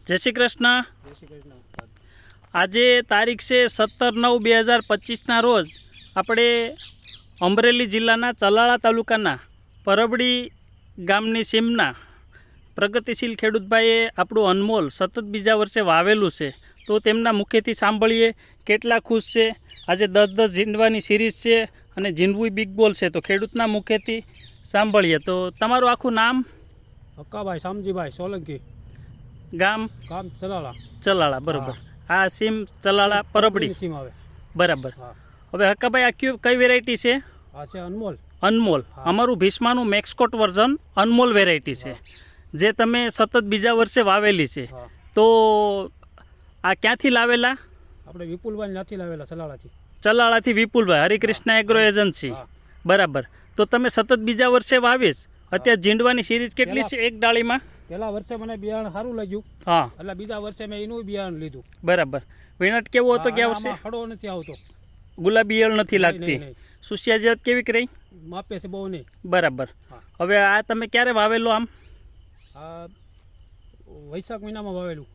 જય શ્રી કૃષ્ણ. જય શ્રી કૃષ્ણ. આજે તારીખ છે 17/9/2025ના રોજ આપણે અમરેલી જિલ્લાના ચલાળા તાલુકાના પરબડી ગામની સીમના પ્રગતિશીલ ખેડૂતભાઈએ આપણું અનમોલ સતત બીજા વર્ષે વાવેલું છે. તો તેમના મુખેથી સાંભળીએ કેટલા ખુશ છે. આજે 10 ઝીંડવાની સિરીઝ છે અને ઝીંડવું બિગ બોલ છે. તો ખેડૂતના મુખેથી સાંભળીએ. તો તમારું આખું નામ? હક્કાભાઈ શામજીભાઈ સોલંકી, ગામ? ગામ ચલાળા. ચલાળા, બરાબર. આ સીમ ચલાળા પરબડી સીમ આવે. બરાબર. હા. હવે હક્કાભાઈ આ કઈ વેરાયટી છે? આ છે અનમોલ. અનમોલ. અમારું ભીષ્માનું મેક્સકોટ વર્ઝન અનમોલ વેરાયટી છે, જે તમે સતત બીજા વર્ષે વાવેલી છે. હા. તો આ ક્યાંથી લાવેલા? આપણે વિપુલભાઈ ત્યાંથી લાવેલા ચલાળાથી. ચલાળાથી વિપુલભાઈ, હરિકૃષ્ણ એગ્રો એજન્સી. હા. બરાબર. તો તમે સતત બીજા વર્ષે વાવીશ. અત્યારે ઝીંડવાની સિરીઝ કેટલી છે એક ડાળીમાં? પહેલા વર્ષે મને બિયારણ સારું લાગ્યું. હા. એટલે બીજા વર્ષે મેં એનું બિયારણ લીધું. બરાબર. વીણટ કેવો હતો ગયા વર્ષે? હળો નથી આવતો, ગુલાબી ઈયળ નથી લાગતી. નહીં. સુસિયાજત કેવી રહી? માપે છે બહુ નહીં. બરાબર. હા. હવે આ તમે ક્યારે વાવેલો? આમ આ વૈશાખ મહિનામાં વાવેલું.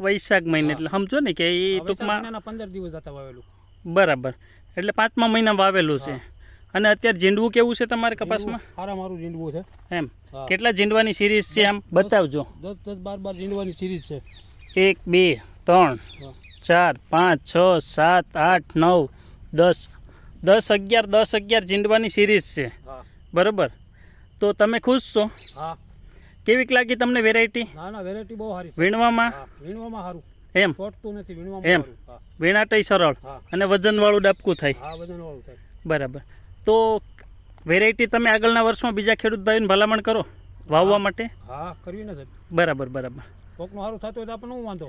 વૈશાખ મહિને, એટલે સમજો ને કે એ ટૂંકમાં 15 દિવસ જતા વાવેલું. બરાબર. એટલે 5મા મહિનામાં વાવેલું છે. અને અત્યારે ઝીંડવું કેવું છે તમારે કપાસમાં? સારા મારું ઝીંડવું છે. એમ હા. કેટલા ઝીંડવાની સિરીઝ છે આમ બતાવજો. 10 12 ઝીંડવાની સિરીઝ છે. 1 2 3 4 5 6 7 8 9 10 11 ઝીંડવાની સિરીઝ છે. હા. બરાબર. તો તમે ખુશ છો? હા. કેવીક લાગી તમને વેરાયટી? ના વેરાયટી બહુ સારી છે. વીણવામાં? હા, વીણવામાં સારું. એમ છોટતું નથી એમ. વીણવામાં સારું. હા. વીણાટય સરળ હા. અને વજનવાળું ડબકું થાય. હા, વજનવાળું થાય. બરાબર. તો વેરાયટી તમે આગળના વર્ષમાં બીજા ખેડૂત ભાઈઓને ભલામણ કરો વાવવા માટે? હા, કરવી ને સાહેબ. બરાબર. કોકનું સારું થતું હોય તો આપણને હું વાંધો.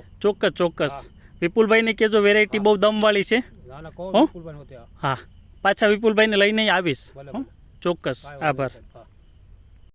ચોક્કસ. વિપુલભાઈને કહેજો વેરાયટી બહુ દમવાળી છે. ના કહો હો? વિપુલભાઈ હોતે. હા, પાછા વિપુલભાઈને લઈને આવીશ. ભલે, હો? ભલે. ચોક્કસ. કાંઈ વાંધો આભાર. નહીં.